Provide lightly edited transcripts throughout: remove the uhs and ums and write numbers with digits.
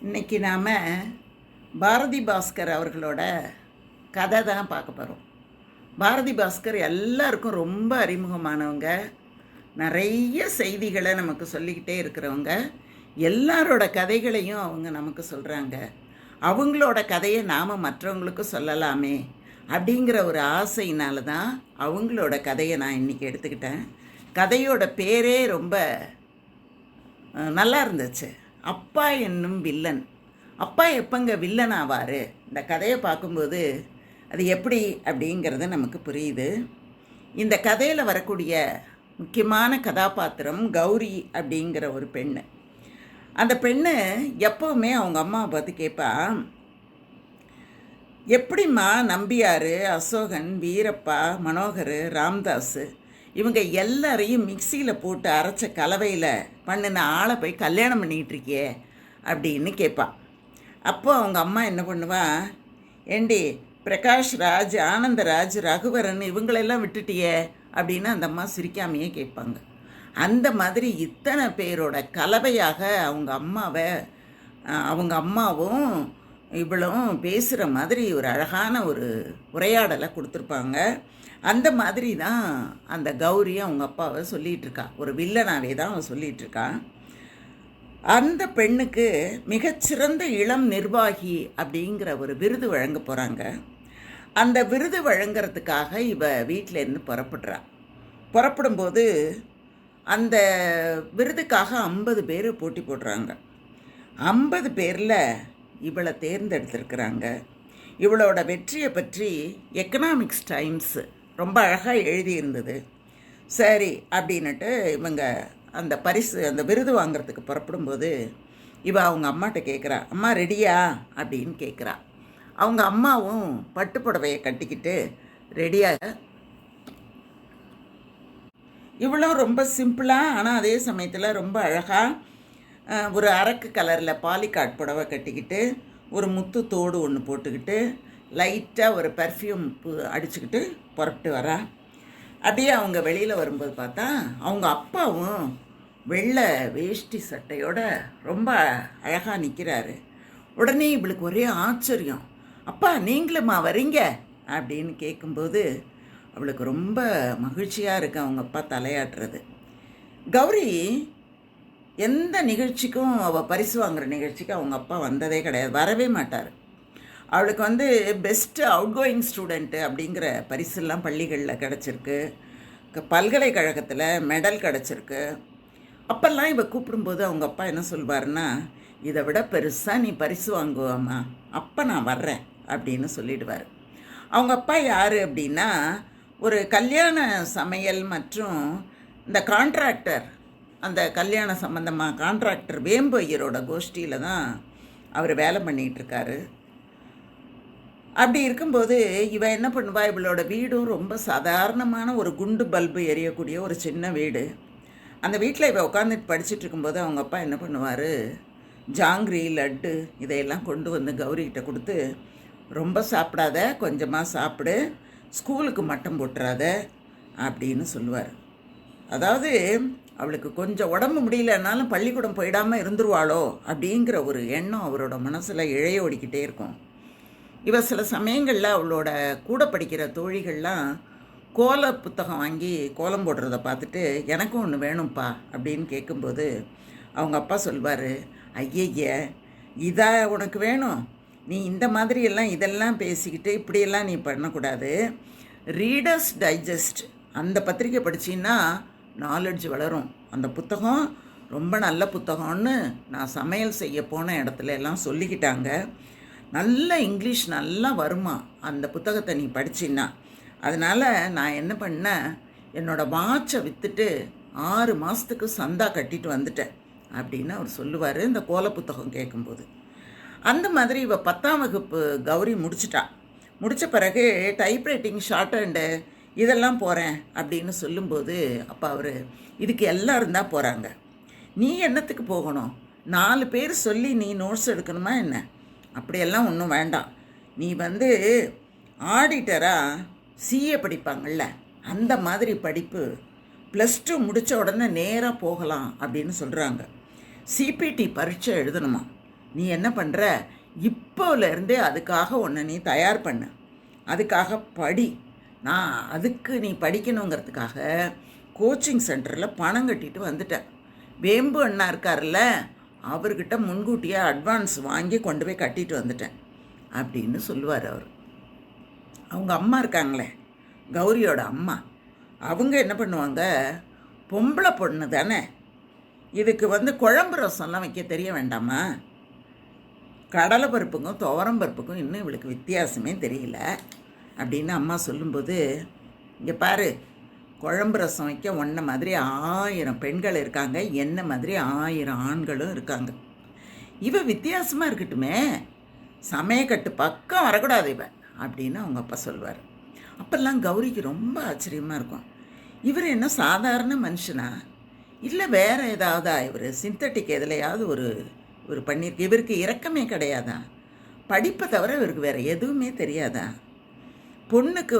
இன்றைக்கி நாம் பாரதி பாஸ்கர் அவர்களோட கதை தான் பார்க்க போகிறோம். பாரதி பாஸ்கர் எல்லாருக்கும் ரொம்ப அறிமுகமானவங்க, நிறைய செய்திகளை நமக்கு சொல்லிக்கிட்டே இருக்கிறவங்க. எல்லாரோட கதைகளையும் அவங்க நமக்கு சொல்கிறாங்க. அவங்களோட கதையை நாம் மற்றவங்களுக்கு சொல்லலாமே அப்படிங்கிற ஒரு ஆசையினால தான் அவங்களோட கதையை நான் இன்றைக்கி எடுத்துக்கிட்டேன். கதையோட பேரே ரொம்ப நல்லா இருந்துச்சு. அப்பா என்னும் வில்லன். அப்பா எப்போங்க வில்லன் ஆவார்? இந்த கதையை பார்க்கும்போது அது எப்படி அப்படிங்கிறது நமக்கு புரியுது. இந்த கதையில் வரக்கூடிய முக்கியமான கதாபாத்திரம் கௌரி அப்படிங்கிற ஒரு பெண்ணு. அந்த பெண்ணு எப்போவுமே அவங்க அம்மாவை பார்த்து கேட்பா, எப்படிம்மா நம்பியார், அசோகன், வீரப்பா, மனோகர், ராம்தாஸ் இவங்க எல்லாரையும் மிக்சியில் போட்டு அரைச்ச கலவையில் பண்ணின ஆளை போய் கல்யாணம் பண்ணிக்கிட்டு இருக்கியே அப்படின்னு கேட்பான். அப்போ அவங்க அம்மா என்ன பண்ணுவா, ஏண்டி பிரகாஷ் ராஜ், ஆனந்தராஜ், ரகுவரன் இவங்களெல்லாம் விட்டுட்டியே அப்படின்னு அந்த அம்மா சிரிக்காமையே கேட்பாங்க. அந்த மாதிரி இத்தனை பேரோட கலவையாக அவங்க அம்மாவும் இவ்வளவும் பேசுகிற மாதிரி ஒரு அழகான ஒரு உரையாடலை கொடுத்துருப்பாங்க. அந்த மாதிரி தான் அந்த கௌரி அவங்க அப்பாவை சொல்லிகிட்ருக்கா. ஒரு வில்லனாவே தான் அவன் சொல்லிகிட்ருக்கா. அந்த பெண்ணுக்கு மிகச்சிறந்த இளம் நிர்வாகி அப்படிங்கிற ஒரு விருது வழங்க போகிறாங்க. அந்த விருது வழங்கிறதுக்காக இவ வீட்டிலேருந்து புறப்படும்போது அந்த விருதுக்காக 50 பேர் போட்டி போடுறாங்க. 50 பேரில் இவளை தேர்ந்தெடுத்திருக்கிறாங்க. இவளோட வெற்றியை பற்றி எக்கனாமிக்ஸ் டைம்ஸ் ரொம்ப அழகாக எழுதியிருந்தது. சரி அப்படின்னுட்டு இவங்க அந்த விருது வாங்கிறதுக்கு புறப்படும்போது அவங்க அம்மாட்ட கேட்குறா, அம்மா ரெடியா அப்படின்னு கேட்குறா. அவங்க அம்மாவும் பட்டு புடவையை கட்டிக்கிட்டு ரெடியாக, இவ்வளோ ரொம்ப சிம்பிளாக ஆனால் அதே சமயத்தில் ரொம்ப அழகாக ஒரு அரக்கு கலரில் பாலிகாட் புடவை கட்டிக்கிட்டு ஒரு முத்து தோடு ஒன்று போட்டுக்கிட்டு லைட்டாக ஒரு பர்ஃப்யூம் அடிச்சுக்கிட்டு புறப்பட்டு வரா. அப்படியே அவங்க வெளியில் வரும்போது பார்த்தா அவங்க அப்பாவும் வெள்ளை வேஷ்டி சட்டையோட ரொம்ப அழகாக நிற்கிறாரு. உடனே இவளுக்கு ஒரே ஆச்சரியம், அப்பா நீங்களுமா வரீங்க அப்படின்னு கேட்கும்போது அவளுக்கு ரொம்ப மகிழ்ச்சியாக இருக்கு அவங்க அப்பா தலையாட்டுறது. கௌரி எந்த நிகழ்ச்சிக்கும் அவள் பரிசு வாங்குகிற நிகழ்ச்சிக்கு அவங்க அப்பா வந்ததே கிடையாது, வரவே மாட்டார். அவளுக்கு பெஸ்ட்டு அவுட்கோயிங் ஸ்டூடெண்ட்டு அப்படிங்கிற பரிசெல்லாம் பள்ளிகளில் கிடச்சிருக்கு, பல்கலைக்கழகத்தில் மெடல் கிடச்சிருக்கு. அப்போல்லாம் இவள் கூப்பிடும்போது அவங்க அப்பா என்ன சொல்வார்னா, இதை விட பெருசாக நீ பரிசு வாங்குவாம்மா, அப்போ நான் வர்றேன் அப்படின்னு சொல்லிடுவார். அவங்க அப்பா யார் அப்படின்னா, ஒரு கல்யாண சமையல் மற்றும் இந்த கான்ட்ராக்டர், அந்த கல்யாண சம்மந்தமாக கான்ட்ராக்டர் வேம்பு ஐயரோட கோஷ்டியில் தான் அவர் வேலை பண்ணிகிட்ருக்காரு. அப்படி இருக்கும்போது இவன் என்ன பண்ணுவா, இவளோட வீடும் ரொம்ப சாதாரணமான ஒரு குண்டு பல்பு எரியக்கூடிய ஒரு சின்ன வீடு. அந்த வீட்டில் இவள் உட்காந்துட்டு படிச்சுட்டு இருக்கும்போது அவங்க அப்பா என்ன பண்ணுவார், ஜாங்கிரி, லட்டு இதையெல்லாம் கொண்டு வந்து கௌரிகிட்ட கொடுத்து, ரொம்ப சாப்பிடாத, கொஞ்சமாக சாப்பிடு, ஸ்கூலுக்கு மட்டம் போட்டுறாத அப்படின்னு சொல்லுவார். அதாவது அவளுக்கு கொஞ்சம் உடம்பு முடியலனாலும் பள்ளிக்கூடம் போயிடாமல் இருந்துருவாளோ அப்படிங்கிற ஒரு எண்ணம் அவரோட மனசில் இழைய ஓடிக்கிட்டே இருக்கும். சில சமயங்களில் அவளோட கூட படிக்கிற தோழிகள்லாம் கோல புத்தகம் வாங்கி கோலம் போடுறத பார்த்துட்டு எனக்கும் ஒன்று வேணும்ப்பா அப்படின்னு கேட்கும்போது அவங்க அப்பா சொல்வார், ஐயய்ய இதா உனக்கு வேணும், நீ இந்த மாதிரியெல்லாம் இதெல்லாம் பேசிக்கிட்டு இப்படியெல்லாம் நீ பண்ணக்கூடாது. ரீடர்ஸ் டைஜஸ்ட் அந்த பத்திரிக்கை படிச்சின்னா நாலெட்ஜ் வளரும். அந்த புத்தகம் ரொம்ப நல்ல புத்தகம்னு நான் சமையல் செய்ய போன இடத்துல எல்லாம் சொல்லிக்கிட்டாங்க. நல்ல இங்கிலீஷ் நல்லா வருமா அந்த புத்தகத்தை நீ படிச்சின்னா. அதனால் நான் என்ன பண்ணேன், என்னோடய வாட்சை விற்றுட்டு 6 மாதத்துக்கு சந்தா கட்டிட்டு வந்துட்டேன் அப்படின்னு அவர் சொல்லுவார் இந்த கோல புத்தகம் கேட்கும்போது. அந்த மாதிரி இவள் 10ஆம் வகுப்பு கௌரி முடித்த பிறகு டைப்ரைட்டிங், ஷார்ட் ஹேண்டு இதெல்லாம் போகிறேன் அப்படின்னு சொல்லும்போது அப்போ அவர், இதுக்கு எல்லோரும் தான் போகிறாங்க, நீ என்னத்துக்கு போகணும், 4 பேர் சொல்லி நீ நோட்ஸ் எடுக்கணுமா என்ன, அப்படியெல்லாம் ஒன்றும் வேண்டாம், நீ ஆடிட்டராக சிஏ படிப்பாங்கள்ல அந்த மாதிரி படிப்பு, +2 முடித்த உடனே நேராக போகலாம் அப்படின்னு சொல்கிறாங்க. சிபிடி பரீட்சை எழுதணுமா, நீ என்ன பண்ணுற, இப்போலேருந்தே அதுக்காக ஒன்று நீ தயார் பண்ணு, அதுக்காக படி. நான் அதுக்கு நீ படிக்கணுங்கிறதுக்காக கோச்சிங் சென்டரில் பணம் கட்டிட்டு வந்துட்டேன். வேம்பு அண்ணா இருக்கார்ல, அவர்கிட்ட முன்கூட்டியே அட்வான்ஸ் வாங்கி கொண்டு போய் கட்டிட்டு வந்துட்டேன் அப்படின்னு சொல்லுவார் அவர். அவங்க அம்மா இருக்காங்களே, கௌரியோட அம்மா, அவங்க என்ன பண்ணுவாங்க, பொம்பளை பொண்ணு தானே, இதுக்கு குழம்பு ரசம்லாம் வைக்க தெரிய வேண்டாமா, கடலை பருப்புக்கும் துவரம் பருப்புக்கும் இன்னும் இவளுக்கு வித்தியாசமே தெரியல அப்படின்னு அம்மா சொல்லும்போது, இங்கே பாரு, குழம்பு ரசம் வைக்க ஒன்றை மாதிரி 1000 பெண்கள் இருக்காங்க, என்ன மாதிரி 1000 ஆண்களும் இருக்காங்க. இவ வித்தியாசமாக இருக்கட்டுமே, சமயக்கட்டு பக்கம் வரக்கூடாது இவ அப்படின்னு அவங்க அப்பா சொல்வார். அப்போல்லாம் கௌரிக்கு ரொம்ப ஆச்சரியமாக இருக்கும். இவர் என்ன சாதாரண மனுஷனா, இல்லை வேறு ஏதாவதா, இவர் சிந்தட்டிக் எதுலையாவது ஒரு பண்ணியிருக்கு, இவருக்கு இரக்கமே கிடையாதா, படிப்பை தவிர இவருக்கு வேறு எதுவுமே தெரியாதா, பொண்ணுக்கு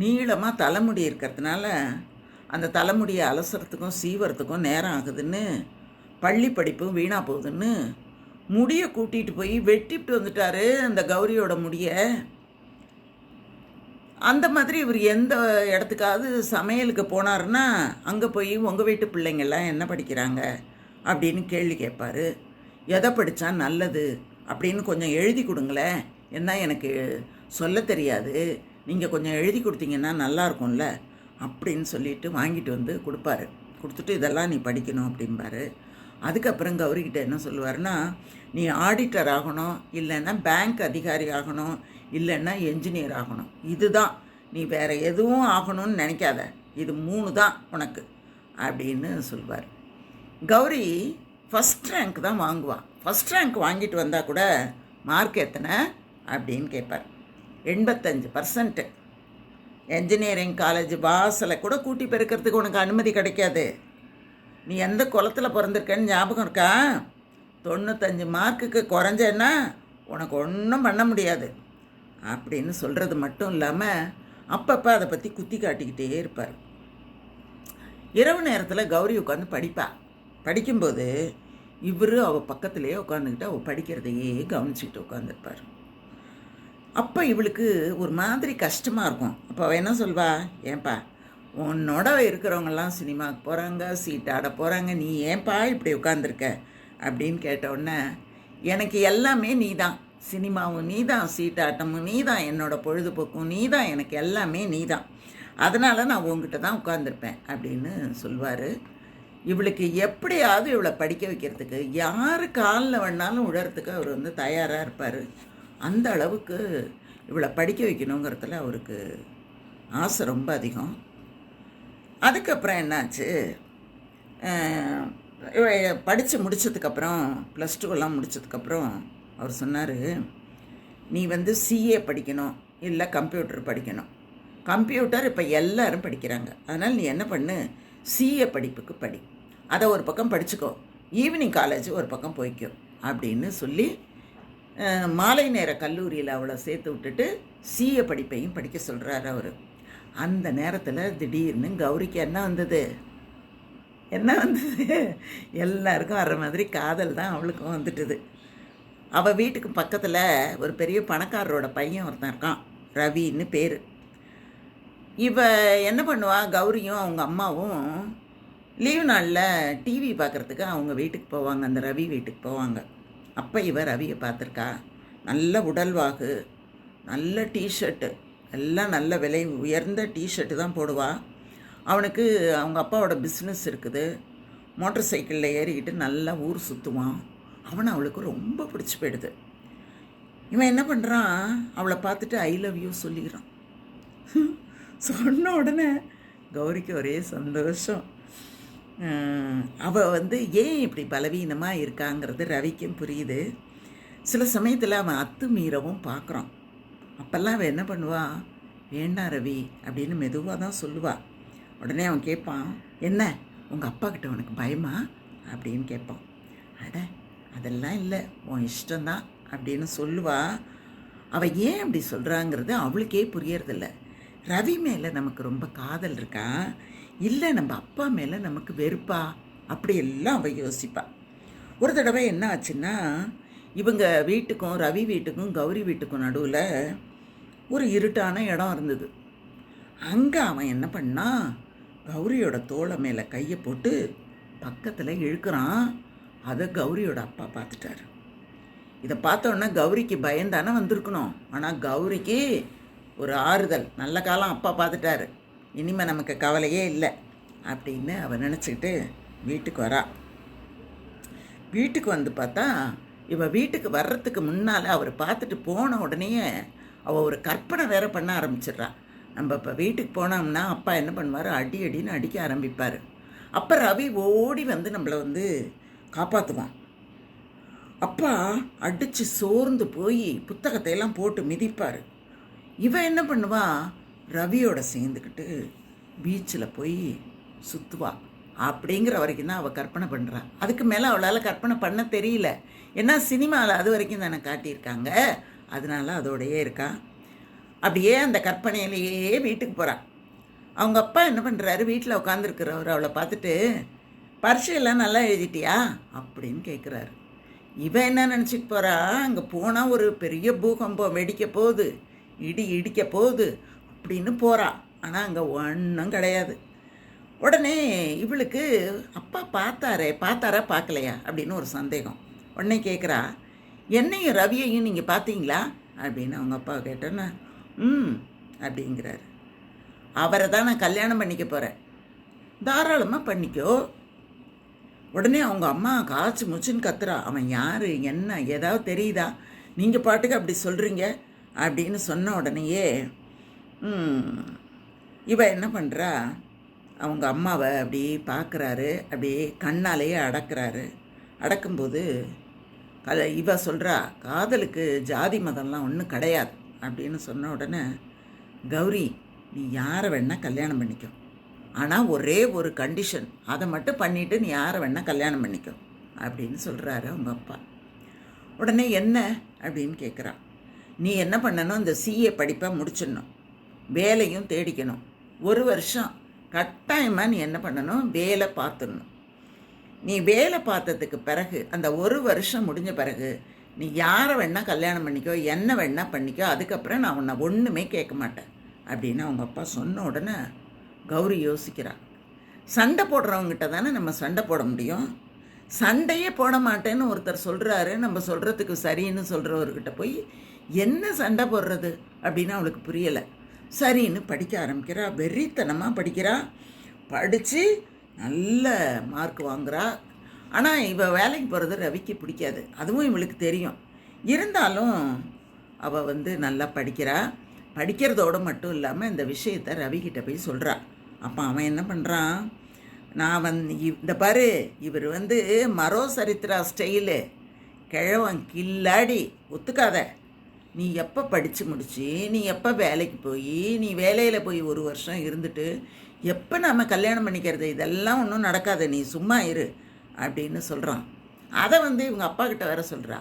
நீளமாக தலைமுடி இருக்கிறதுனால அந்த தலைமுடியை அலசுறதுக்கும் சீவறதுக்கும் நேரம் ஆகுதுன்னு, பள்ளி படிப்பும் வீணாக போகுதுன்னு முடியை கூட்டிகிட்டு போய் வெட்டிட்டு வந்துட்டாரு அந்த கௌரியோட முடியை. அந்த மாதிரி இவர் எந்த இடத்துக்காவது சமையலுக்கு போனாருன்னா அங்கே போய் உங்கள் வீட்டு பிள்ளைங்கள்லாம் என்ன படிக்கிறாங்க அப்படின்னு கேள்வி கேட்பார். எதை படித்தா நல்லது அப்படின்னு கொஞ்சம் எழுதி கொடுங்களேன், என்ன எனக்கு சொல்ல தெரியாது, நீங்கள் கொஞ்சம் எழுதி கொடுத்தீங்கன்னா நல்லாயிருக்கும்ல அப்படின்னு சொல்லிட்டு வாங்கிட்டு கொடுப்பாரு. கொடுத்துட்டு இதெல்லாம் நீ படிக்கணும் அப்படிம்பாரு. அதுக்கப்புறம் கௌரிக்கிட்ட என்ன சொல்லுவார்னா, நீ ஆடிட்டர் ஆகணும், இல்லைன்னா பேங்க் அதிகாரி ஆகணும், இல்லைன்னா என்ஜினியர் ஆகணும், இதுதான், நீ வேறு எதுவும் ஆகணும்னு நினைக்காத, இது 3 தான் உனக்கு அப்படின்னு சொல்லுவார். கௌரி ஃபஸ்ட் ரேங்க் தான் வாங்குவாள். ஃபஸ்ட் ரேங்க் வாங்கிட்டு வந்தால் கூட மார்க் எத்தனை அப்படின்னு கேட்பார். 85%. என்ஜினியரிங் காலேஜ் வாசலை கூட கூட்டி பெருக்கிறதுக்கு உனக்கு அனுமதி கிடைக்காது. நீ எந்த குளத்தில் பிறந்திருக்கேன்னு ஞாபகம் இருக்கா? 95 மார்க்குக்கு குறைஞ்சேன்னா உனக்கு ஒன்றும் பண்ண முடியாது அப்படின்னு சொல்கிறது மட்டும் இல்லாமல் அப்பப்போ அதை பற்றி குத்தி காட்டிக்கிட்டே இருப்பார். இரவு நேரத்தில் கௌரி உட்காந்து படிக்கும்போது இவர் அவள் பக்கத்துலேயே உட்காந்துக்கிட்டு அவள் படிக்கிறதையே கவனிச்சுக்கிட்டு உட்காந்துருப்பார். அப்போ இவளுக்கு ஒரு மாதிரி கஷ்டமாக இருக்கும். அப்போ அவள் என்ன சொல்வா, ஏன்பா உன்னோட இருக்கிறவங்கெல்லாம் சினிமாவுக்கு போகிறாங்க, சீட்டாட போகிறாங்க, நீ ஏன்பா இப்படி உட்காந்துருக்க அப்படின்னு கேட்டவுடனே, எனக்கு எல்லாமே நீ தான், சினிமாவும் நீ தான், சீட்டாட்டமும் நீ தான், என்னோடய பொழுதுபோக்கும் நீ தான், எனக்கு எல்லாமே நீ தான், அதனால் நான் உங்ககிட்ட தான் உட்காந்துருப்பேன் அப்படின்னு சொல்வார். இவளுக்கு எப்படியாவது இவளை படிக்க வைக்கிறதுக்கு யார் காலில் வேணாலும் விழறதுக்கு அவர் தயாராக இருப்பார். அந்த அளவுக்கு இவளை படிக்க வைக்கணுங்கிறதுல அவருக்கு ஆசை ரொம்ப அதிகம். அதுக்கப்புறம் என்னாச்சு, படித்து முடித்ததுக்கப்புறம் +2 முடித்ததுக்கப்புறம் அவர் சொன்னார், நீ சிஏ படிக்கணும், இல்லை கம்ப்யூட்டர் படிக்கணும். கம்ப்யூட்டர் இப்போ எல்லோரும் படிக்கிறாங்க, அதனால் நீ என்ன பண்ணு, சிஏ படிப்புக்கு படி, அதை ஒரு பக்கம் படிச்சுக்கோ, ஈவினிங் காலேஜ் ஒரு பக்கம் போய்க்கோ அப்படின்னு சொல்லி மாலை நேர கல்லூரியில் அவளை சேர்த்து விட்டுட்டு சிஏ படிப்பையும் படிக்க சொல்கிறார் அவர். அந்த நேரத்தில் திடீர்னு கௌரிக்கு என்ன வந்தது, எல்லாருக்கும் வர்ற மாதிரி காதல் தான் அவளுக்கும் வந்துட்டுது. அவள் வீட்டுக்கு பக்கத்தில் ஒரு பெரிய பணக்காரரோட பையன் ஒருத்தன் இருக்கான், ரவின்னு பேர். இவ என்ன பண்ணுவா, கௌரியும் அவங்க அம்மாவும் லீவு நாளில் டிவி பார்க்குறதுக்கு அவங்க வீட்டுக்கு போவாங்க, அந்த ரவி வீட்டுக்கு போவாங்க. அப்போ இவ ரவியை பார்த்துருக்கா. நல்ல உடல்வாகு, நல்ல டிஷர்ட்டு, எல்லாம் நல்ல விலை உயர்ந்த டிஷர்ட்டு தான் போடுவாள். அவனுக்கு அவங்க அப்பாவோட பிஸ்னஸ் இருக்குது, மோட்டர் சைக்கிளில் ஏறிக்கிட்டு நல்லா ஊர் சுற்றுவான். அவனை அவளுக்கு ரொம்ப பிடிச்சி போயிடுது. இவன் என்ன பண்ணுறான், அவளை பார்த்துட்டு ஐ லவ் யூ சொல்லிக்கிறான். சொன்ன உடனே கௌரிக்கு ஒரே சந்தோஷம். அவள் ஏன் இப்படி பலவீனமாக இருக்காங்கிறது ரவிக்கும் புரியுது. சில சமயத்தில் அவன் அத்துமீறவும் பார்க்குறான். அப்போல்லாம் அவன் என்ன பண்ணுவாள், வேண்டாம் ரவி அப்படின்னு மெதுவாக தான் சொல்லுவாள். உடனே அவன் கேட்பான், என்ன உங்கள் அப்பா கிட்ட உனக்கு பயமா அப்படின்னு கேட்பான். அட அதெல்லாம் இல்லை, உன் இஷ்டம்தான் அப்படின்னு சொல்லுவாள். அவள் ஏன் அப்படி சொல்கிறாங்கிறது அவளுக்கே புரியறதில்ல. ரவி மேலே நமக்கு ரொம்ப காதல் இருக்கா, இல்லை நம்ம அப்பா மேலே நமக்கு வெறுப்பா, அப்படியெல்லாம் அவள் யோசிப்பாள். ஒரு தடவை என்ன ஆச்சுன்னா, இவங்க வீட்டுக்கும் ரவி வீட்டுக்கும் கௌரி வீட்டுக்கும் நடுவில் ஒரு இருட்டான இடம் இருந்தது. அங்கே அவன் என்ன பண்ணான், கௌரியோட தோளை மேலே கையை போட்டு பக்கத்தில் இழுக்கிறான். அதை கௌரியோட அப்பா பார்த்துட்டாரு. இதை பார்த்தோன்னா கௌரிக்கு பயந்தானே வந்திருக்கணும். ஆனால் கௌரிக்கு ஒரு ஆறுதல், நல்ல காலம் அப்பா பார்த்துட்டாரு, இனிமேல் நமக்கு கவலையே இல்லை அப்படின்னு அவன் நினச்சிக்கிட்டு வீட்டுக்கு வரா. வீட்டுக்கு வந்து பார்த்தா, இவள் வீட்டுக்கு வர்றதுக்கு முன்னால் அவர் பார்த்துட்டு போன உடனேயே அவள் ஒரு கற்பனை வேற பண்ண ஆரம்பிச்சிடுறான். நம்ம இப்போ வீட்டுக்கு போனோம்னா அப்பா என்ன பண்ணுவார், அடி அடின்னு அடிக்க ஆரம்பிப்பார். அப்போ ரவி ஓடி வந்து நம்மளை வந்து காப்பாற்றுவான். அப்பா அடித்து சோர்ந்து போய் புத்தகத்தையெல்லாம் போட்டு மிதிப்பார். இவன் என்ன பண்ணுவா, ரவியோட சேர்ந்துக்கிட்டு பீச்சில் போய் சுற்றுவா. அப்படிங்கிற வரைக்கும் தான் அவள் கற்பனை பண்ணுறான். அதுக்கு மேலே அவளால் கற்பனை பண்ண தெரியல. ஏன்னா சினிமாவில் அது வரைக்கும் தானே காட்டியிருக்காங்க, அதனால அதோடையே இருக்கா. அப்படியே அந்த கற்பனையிலேயே வீட்டுக்கு போகிறான். அவங்க அப்பா என்ன பண்ணுறாரு, வீட்டில் உட்காந்துருக்கிறவர் அவளை பார்த்துட்டு, பரீட்சையெல்லாம் நல்லா எழுதிட்டியா அப்படின்னு கேட்குறாரு. இவன் என்ன நினச்சிட்டு போகிறா, அங்கே போனால் ஒரு பெரிய பூகம்பம் வெடிக்க போகுது, இடி இடிக்க போகுது அப்படின்னு போகிறா. ஆனால் அங்கே ஒன்றும் கிடையாது. உடனே இவளுக்கு அப்பா பார்த்தாரா பார்க்கலையா அப்படின்னு ஒரு சந்தேகம். உடனே கேட்குறா, என்னையும் ரவியையும் நீங்கள் பார்த்தீங்களா அப்படின்னு அவங்க அப்பா கேட்டோன்னா, அப்படிங்கிறாரு. அவரை தான் நான் கல்யாணம் பண்ணிக்க போகிறேன், தாராளமாக பண்ணிக்கோ. உடனே அவங்க அம்மா காய்ச்சி முச்சுன்னு கத்துறா. அவன் யார் என்ன ஏதாவது தெரியுதா, நீங்கள் பாட்டுக்கு அப்படி சொல்கிறீங்க அப்படின்னு சொன்ன உடனேயே இவ என்ன பண்ணுறா, அவங்க அம்மாவை அப்படி பார்க்குறாரு, அப்படியே கண்ணாலேயே அடக்கிறாரு. அடக்கும்போது இவ சொல்கிறா, காதலுக்கு ஜாதி மதம்லாம் ஒன்றும் கிடையாது அப்படின்னு சொன்ன உடனே, கௌரி நீ யாரை வேணால் கல்யாணம் பண்ணிக்கோ, ஆனால் ஒரே ஒரு கண்டிஷன், அதை மட்டும் பண்ணிவிட்டு நீ யாரை வேணால் கல்யாணம் பண்ணிக்கோ அப்படின்னு சொல்கிறாரு அவங்க அப்பா. உடனே என்ன அப்படின்னு கேட்குறா. நீ என்ன பண்ணணும், இந்த சிஏ படிப்பை முடிச்சிடணும், வேலையும் தேடிக்கணும், 1 வருஷம் கட்டாயமாக நீ என்ன பண்ணணும், வேலை பார்த்துடணும். நீ வேலை பார்த்ததுக்கு பிறகு அந்த 1 வருஷம் முடிஞ்ச பிறகு நீ யாரை வேணால் கல்யாணம் பண்ணிக்கோ, என்ன வேணால் பண்ணிக்கோ, அதுக்கப்புறம் நான் உன்னை ஒன்றுமே கேட்க மாட்டேன் அப்படின்னு அவங்க அப்பா சொன்ன உடனே கௌரி யோசிக்கிறா. சண்டை போடுறவங்ககிட்ட தானே நம்ம சண்டை போட முடியும். சண்டையே போட மாட்டேன்னு ஒருத்தர் சொல்கிறாரு, நம்ம சொல்கிறதுக்கு சரின்னு சொல்கிறவர்கிட்ட போய் என்ன சண்டை போடுறது அப்படின்னு அவளுக்கு புரியலை. சரின்னு படிக்க ஆரம்பிக்கிறா. வெறித்தனமாக படிக்கிறா. படித்து நல்ல மார்க் வாங்குறா. ஆனால் இவள் வேலைக்கு போகிறது ரவிக்கு பிடிக்காது, அதுவும் இவளுக்கு தெரியும். இருந்தாலும் அவள் வந்து நல்லா படிக்கிறா. படிக்கிறதோடு மட்டும் இல்லாமல் இந்த விஷயத்தை ரவிக்கிட்ட போய் சொல்கிறா. அப்போ அவன் என்ன பண்ணுறான், நான் இந்த பாரு, இவர் மரோ சரித்திரா ஸ்டைலு, கிழவன் கில்லாடி, ஒத்துக்காத. நீ எப்போ படித்து முடிச்சு, நீ எப்போ வேலைக்கு போய், நீ வேலையில் போய் 1 வருஷம் இருந்துட்டு எப்போ நாம் கல்யாணம் பண்ணிக்கிறது, இதெல்லாம் ஒன்றும் நடக்காது, நீ சும்மா இரு அப்படின்னு சொல்கிறான். அதை இவங்க அப்பா கிட்ட வேற சொல்கிறா.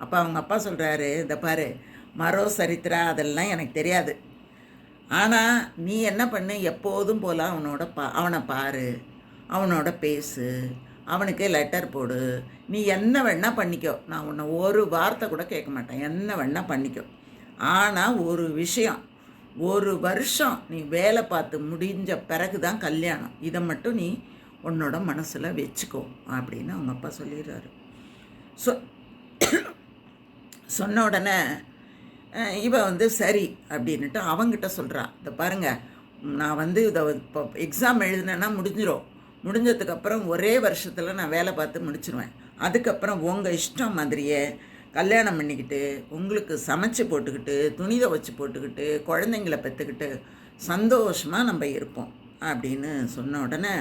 அப்போ அவங்க அப்பா சொல்கிறாரு, இந்த பாரு, மரோ சரித்திரா அதெல்லாம் எனக்கு தெரியாது, ஆனால் நீ என்ன பண்ணு, எப்போதும் போல் அவனை பாரு, அவனோட பேசு, அவனுக்கு லெட்டர் போடு, நீ என்ன வேணால் பண்ணிக்கோ, நான் உன்னை ஒரு வார்த்தை கூட கேட்க மாட்டேன், என்ன வேணால் பண்ணிக்கோ. ஆனால் ஒரு விஷயம், 1 வருஷம் நீ வேலை பார்த்து முடிஞ்ச பிறகு தான் கல்யாணம், இதை மட்டும் நீ உன்னோட மனசில் வச்சுக்கோ அப்படின்னு அவங்க அப்பா சொல்லிடுறாரு. சொன்ன உடனே இவ சரி அப்படின்ட்டு அவங்கிட்ட சொல்கிறா, இதை பாருங்கள், நான் இதை இப்போ எக்ஸாம் எழுதினேன்னா முடிஞ்சதுக்கப்புறம் ஒரே வருஷத்தில் நான் வேலை பார்த்து முடிச்சிடுவேன். அதுக்கப்புறம் உங்கள் இஷ்டம் மாதிரியே கல்யாணம் பண்ணிக்கிட்டு உங்களுக்கு சமைச்சு போட்டுக்கிட்டு துணி துவைச்சி போட்டுக்கிட்டு குழந்தைங்கள பெற்றுக்கிட்டு சந்தோஷமாக நம்ம இருப்போம் அப்படின்னு சொன்ன உடனே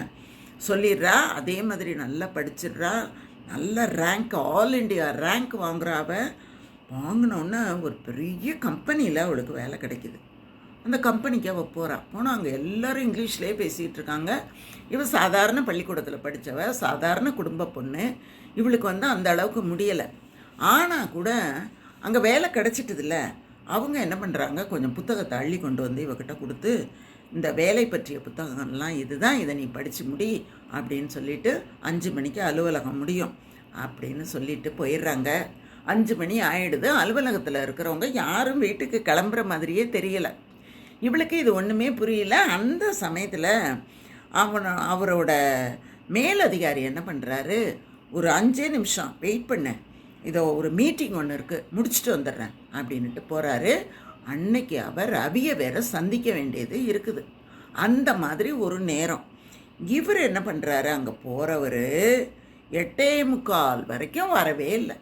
சொல்லிடுறா. அதே மாதிரி நல்லா படிச்சிடுறா, நல்ல ரேங்க், ஆல் இண்டியா ரேங்க் வாங்குறாவ. வாங்கினோன்னே ஒரு பெரிய கம்பெனியில் அவளுக்கு வேலை கிடைக்கிது. அந்த கம்பெனிக்கு அவள் போனால் அங்கே எல்லோரும் இங்கிலீஷ்லேயே பேசிகிட்டு இருக்காங்க. இவள் சாதாரண பள்ளிக்கூடத்தில் படித்தவ, சாதாரண குடும்ப பொண்ணு. இவளுக்கு அந்த அளவுக்கு முடியலை. ஆனால் கூட அங்கே வேலை கிடச்சிட்டதில்ல. அவங்க என்ன பண்ணுறாங்க, கொஞ்சம் புத்தகத்தை அள்ளி கொண்டு இவகிட்ட கொடுத்து, இந்த வேலை பற்றிய புத்தகங்கள்லாம் இதுதான், இதை நீ படித்து முடி அப்படின்னு சொல்லிட்டு 5 மணிக்கு அலுவலகம் முடியும். அப்படின்னு சொல்லிட்டு போயிடுறாங்க. 5 மணி ஆயிடுது. அலுவலகத்தில் இருக்கிறவங்க யாரும் வீட்டுக்கு கிளம்புற மாதிரியே தெரியலை. இவளுக்கு இது ஒன்றுமே புரியல. அந்த சமயத்தில் அவரோட மேலதிகாரி என்ன பண்ணுறாரு, ஒரு 5 நிமிஷம் வெயிட் பண்ண, இதோ ஒரு மீட்டிங் ஒன்று இருக்குது, முடிச்சுட்டு வந்துடுறேன் அப்படின்ட்டு போகிறாரு. அன்னைக்கு அவர் ரவியை வேற சந்திக்க வேண்டியது இருக்குது. அந்த மாதிரி ஒரு நேரம் இவர் என்ன பண்ணுறாரு, அங்கே போகிறவர் 8:45 வரைக்கும் வரவே இல்லை.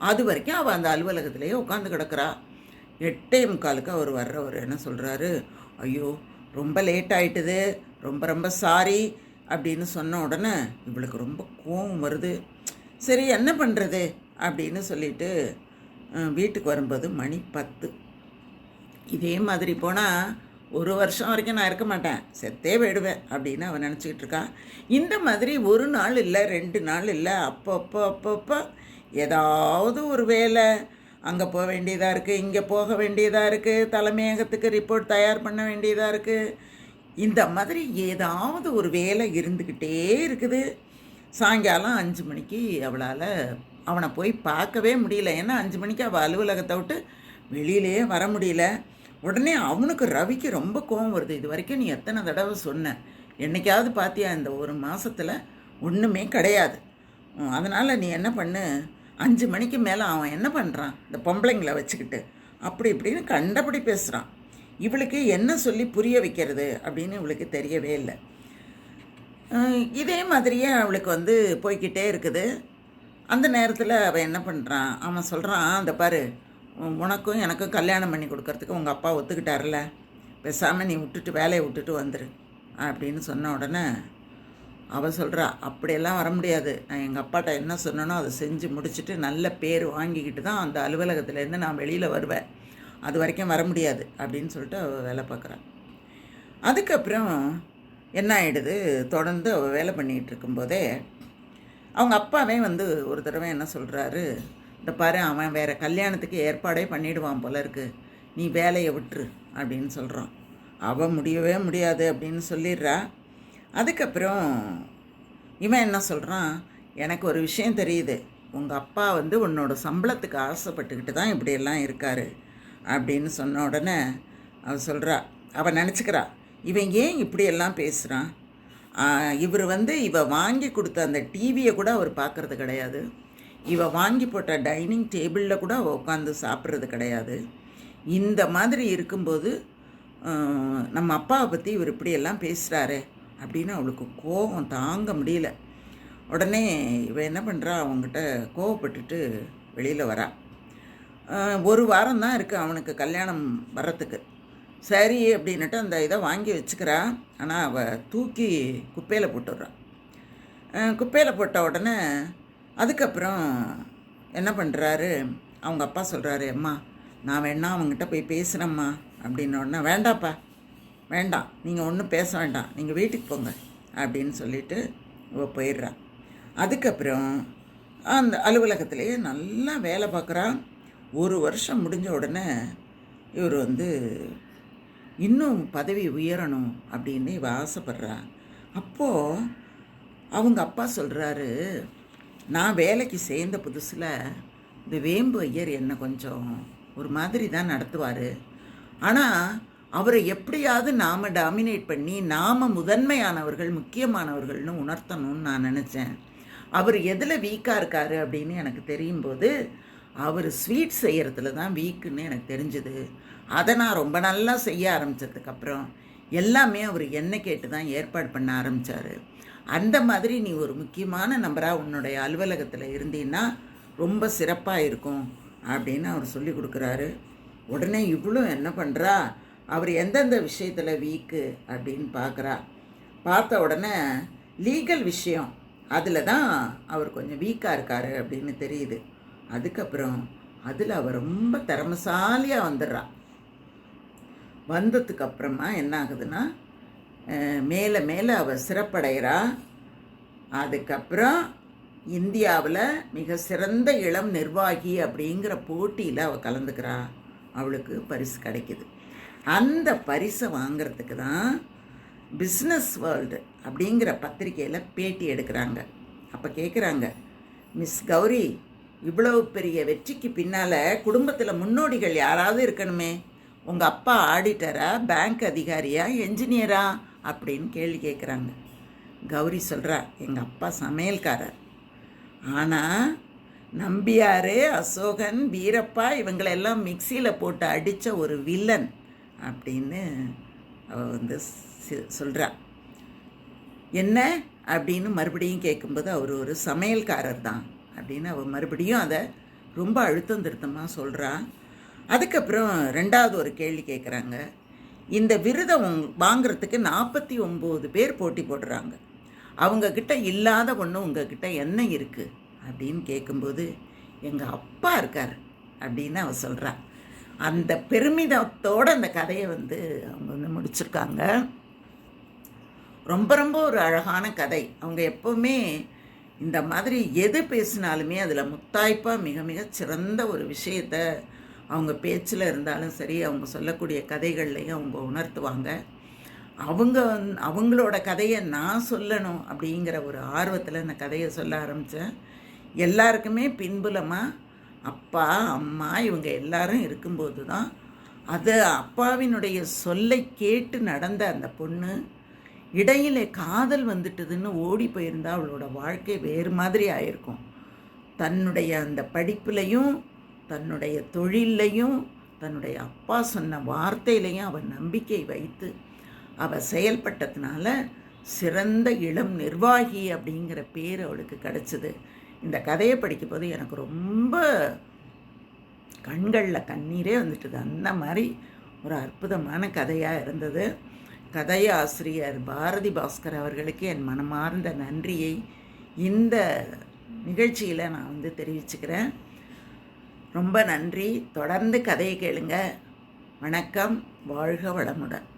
அது வரைக்கும் அவள் அந்த அலுவலகத்திலேயே உட்காந்து கிடக்கிறா. 8:45க்கு அவர் வர்றவர் என்ன சொல்கிறாரு, ஐயோ ரொம்ப லேட் ஆகிட்டுது, ரொம்ப ரொம்ப சாரி அப்படின்னு சொன்ன உடனே இவளுக்கு ரொம்ப கோவம் வருது. சரி என்ன பண்ணுறது அப்படின்னு சொல்லிட்டு வீட்டுக்கு வரும்போது மணி 10. இதே மாதிரி போனால் 1 வருஷம் வரைக்கும் நான் இருக்க மாட்டேன், செத்தே போயிடுவேன் அப்படின்னு அவன் நினச்சிக்கிட்டு இருக்கா. இந்த மாதிரி 1 நாள் இல்லை 2 நாள் இல்லை, அப்பப்போ ஏதாவது ஒரு வேலை, அங்கே போக வேண்டியதாக இருக்குது, இங்கே போக வேண்டியதாக இருக்குது, தலைமையகத்துக்கு ரிப்போர்ட் தயார் பண்ண வேண்டியதாக இருக்குது. இந்த மாதிரி ஏதாவது ஒரு வேலை இருந்துக்கிட்டே இருக்குது. சாயங்காலம் 5 மணிக்கு அவளால் அவனை போய் பார்க்கவே முடியல. ஏன்னா 5 மணிக்கு அவள் அலுவலகத்தை விட்டு வெளியிலேயே வர முடியல. உடனே அவனுக்கு ரவிக்கு ரொம்ப கோவம் வருது. இது வரைக்கும் நீ எத்தனை தடவை சொன்ன, என்னைக்காவது பார்த்தியா, இந்த 1 மாதத்தில் ஒன்றுமே கிடையாது. அதனால் நீ என்ன பண்ணு, 5 மணிக்கு மேலே அவன் என்ன பண்ணுறான், இந்த பொம்பளைங்களை வச்சுக்கிட்டு அப்படி இப்படின்னு கண்டபடி பேசுகிறான். இவளுக்கு என்ன சொல்லி புரிய வைக்கிறது அப்படின்னு இவளுக்கு தெரியவே இல்லை. இதே மாதிரியே அவளுக்கு போய்கிட்டே இருக்குது. அந்த நேரத்தில் அவன் என்ன பண்ணுறான், அவன் சொல்கிறான், அந்த பாரு, உனக்கும் எனக்கும் கல்யாணம் பண்ணி கொடுக்கறதுக்கு உங்கள் அப்பா ஒத்துக்கிட்டார்ல, பேசாமல் நீ விட்டுட்டு வேலையை விட்டுட்டு வந்துரு அப்படின்னு சொன்ன உடனே அவள் சொல்கிறா, அப்படியெல்லாம் வர முடியாது, நான் எங்கள் அப்பாட்ட என்ன சொன்னனோ அதை செஞ்சு முடிச்சுட்டு நல்ல பேர் வாங்கிக்கிட்டு தான் அந்த அலுவலகத்துலேருந்து நான் வெளியில் வருவேன், அது வரைக்கும் வர முடியாது அப்படின்னு சொல்லிட்டு அவள் வேலை பார்க்குறான். அதுக்கப்புறம் என்ன ஆகிடுது, தொடர்ந்து அவள் வேலை பண்ணிகிட்டு இருக்கும்போதே அவங்க அப்பாவே ஒரு தடவை என்ன சொல்கிறாரு, இந்த பாரு, அவன் வேறு கல்யாணத்துக்கு ஏற்பாடே பண்ணிவிடுவான் போல இருக்கு, நீ வேலையை விட்டுரு அப்படின்னு சொல்கிறான். அவள் முடியவே முடியாது அப்படின்னு சொல்லிடுறா. அதுக்கப்புறம் இவன் என்ன சொல்கிறான், எனக்கு ஒரு விஷயம் தெரியுது, உங்கள் அப்பா உன்னோட சம்பளத்துக்கு ஆசைப்பட்டுக்கிட்டு தான் இப்படியெல்லாம் இருக்கார் அப்படின்னு சொன்ன உடனே அவள் சொல்கிறா, அவள் நினச்சிக்கிறா, இவன் ஏன் இப்படியெல்லாம் பேசுகிறான், இவர் இவ வாங்கி கொடுத்த அந்த டிவியை கூட அவர் பார்க்குறது கிடையாது, இவ வாங்கி போட்ட டைனிங் டேபிளில் கூட அவள் உட்காந்து சாப்பிட்றது கிடையாது. இந்த மாதிரி இருக்கும்போது நம்ம அப்பாவை பற்றி இவர் இப்படியெல்லாம் பேசுகிறாரு அப்படின்னு அவளுக்கு கோபம் தாங்க முடியல. உடனே இவன் என்ன பண்ணுறா, அவங்ககிட்ட கோவப்பட்டுட்டு வெளியில் வரா. 1 வாரம் தான் இருக்குது அவனுக்கு கல்யாணம் வர்றதுக்கு. சரி அப்படின்னுட்டு அந்த இதை வாங்கி வச்சுக்கிறா. ஆனால் அவள் தூக்கி குப்பையில் போட்டுடுறான். குப்பையில் போட்ட உடனே அதுக்கப்புறம் என்ன பண்ணுறாரு, அவங்க அப்பா சொல்கிறாரு, அம்மா நான் வேணா அவங்ககிட்ட போய் பேசுகிறேம்மா அப்படின்ன உடனே, வேண்டாப்பா வேண்டாம், நீங்கள் ஒன்றும் பேச வேண்டாம், நீங்கள் வீட்டுக்கு போங்க அப்படின்னு சொல்லிட்டு இவள் போயிடுறான். அதுக்கப்புறம் அந்த அலுவலகத்திலேயே நல்லா வேலை பார்க்குறா. 1 வருஷம் முடிஞ்ச உடனே இவர் இன்னும் பதவி உயரணும் அப்படின்னு இவ ஆசைப்படுறா. அப்போது அவங்க அப்பா சொல்கிறாரு, நான் வேலைக்கு சேர்ந்த புதுசில் இந்த வேம்பு ஐயர் என்னை கொஞ்சம் ஒரு மாதிரி தான் நடத்துவார், ஆனால் அவரை எப்படியாவது நாம் டாமினேட் பண்ணி நாம் முதன்மையானவர்கள் முக்கியமானவர்கள்னு உணர்த்தணும்னு நான் நினச்சேன். அவர் எதில் வீக்காக இருக்கார் அப்படின்னு எனக்கு தெரியும் போது அவர் ஸ்வீட் செய்கிறதுல தான் வீக்குன்னு எனக்கு தெரிஞ்சுது. அதை நான் ரொம்ப நல்லா செய்ய ஆரம்பித்ததுக்கப்புறம் எல்லாமே அவர் என்ன கேட்டு தான் ஏற்பாடு பண்ண ஆரம்பித்தார். அந்த மாதிரி நீ ஒரு முக்கியமான நபராக உன்னுடைய அலுவலகத்தில் இருந்தீன்னா ரொம்ப சிறப்பாக இருக்கும் அப்படின்னு அவர் சொல்லி கொடுக்குறாரு. உடனே இவ்வளோ என்ன பண்ணுறா, அவர் எந்தெந்த விஷயத்தில் வீக்கு அப்படின்னு பார்க்குறா. பார்த்த உடனே லீகல் விஷயம் அதில் தான் அவர் கொஞ்சம் வீக்காக இருக்கார் அப்படின்னு தெரியுது. அதுக்கப்புறம் அதில் அவர் ரொம்ப திறமசாலியாக வந்துடுறா. வந்ததுக்கப்புறமா என்ன ஆகுதுன்னா, மேலே மேலே அவள் சிறப்படைகிறா. அதுக்கப்புறம் இந்தியாவில் மிக சிறந்த இளம் நிர்வாகி அப்படிங்கிற போட்டியில் அவள் கலந்துக்கிறா. அவளுக்கு பரிசு கிடைக்கிது. அந்த பரிசை வாங்கிறதுக்கு தான் பிஸ்னஸ் வேர்ல்டு அப்படிங்கிற பத்திரிக்கையில் பேட்டி எடுக்கிறாங்க. அப்போ கேட்குறாங்க, மிஸ் கௌரி, இவ்வளவு பெரிய வெற்றிக்கு பின்னால் குடும்பத்தில் முன்னோடிகள் யாராவது இருக்கணுமே. உங்கள் அப்பா ஆடிட்டரா, பேங்க் அதிகாரியா, என்ஜினியரா அப்படின்னு கேள்வி கேட்குறாங்க. கௌரி சொல்கிறா, எங்கள் அப்பா சமையல்காரர். ஆனால் நம்பியார், அசோகன், வீரப்பா இவங்களெல்லாம் மிக்சியில் போட்டு அடித்த ஒரு வில்லன் அப்படின்னு அவ சொல்கிறா. என்ன அப்படின்னு மறுபடியும் கேட்கும்போது அவர் ஒரு சமையல்காரர் தான் அப்படின்னு அவள் மறுபடியும் அதை ரொம்ப அழுத்தம் திருத்தமாக சொல்கிறா. அதுக்கப்புறம் ரெண்டாவது ஒரு கேள்வி கேட்குறாங்க. இந்த விருதை வாங்கிறதுக்கு 49 பேர் போட்டி போடுறாங்க. அவங்கக்கிட்ட இல்லாத ஒன்று உங்ககிட்ட என்ன இருக்குது அப்படின்னு கேட்கும்போது எங்கள் அப்பா இருக்கார் அப்படின்னு அவள் சொல்கிறா. அந்த பெருமிதத்தோடு அந்த கதையை அவங்க முடிச்சிருக்காங்க. ரொம்ப ரொம்ப ஒரு அழகான கதை. அவங்க எப்போவுமே இந்த மாதிரி எது பேசினாலுமே அதில் முத்தாய்ப்பாக மிக மிக சிறந்த ஒரு விஷயத்தை அவங்க பேச்சில் இருந்தாலும் சரி, அவங்க சொல்லக்கூடிய கதைகள்லையும் அவங்க உணர்த்துவாங்க. அவங்களோட கதையை நான் சொல்லணும் அப்படிங்கிற ஒரு ஆர்வத்தில் இந்த கதையை சொல்ல ஆரம்பித்தேன். எல்லாருக்குமே பின்புலமாக அப்பா அம்மா இவங்க எல்லாரும் இருக்கும்போது தான் அது அப்பாவினுடைய சொல்லை கேட்டு நடந்த அந்த பொண்ணு இடையிலே காதல் வந்துட்டுதுன்னு ஓடி போயிருந்தால் அவளோட வாழ்க்கை வேறு மாதிரி ஆயிருக்கும். தன்னுடைய அந்த படிப்புலையும் தன்னுடைய தொழிலையும் தன்னுடைய அப்பா சொன்ன வார்த்தையிலையும் அவள் நம்பிக்கை வைத்து அவள் செயல்பட்டதுனால சிறந்த இளம் நிர்வாகி அப்படிங்கிற பேர் அவளுக்கு கிடச்சிது. இந்த கதையை படிக்கும்போது எனக்கு ரொம்ப கண்களில் கண்ணீரே வந்துட்டுது. அந்த மாதிரி ஒரு அற்புதமான கதையாக இருந்தது. கதையாசிரியர் பாரதி பாஸ்கர் அவர்களுக்கு என் மனமார்ந்த நன்றியை இந்த நிகழ்ச்சியில் நான் தெரிவிச்சுக்கிறேன். ரொம்ப நன்றி. தொடர்ந்து கதையை கேளுங்க. வணக்கம். வாழ்க வளமுடன்.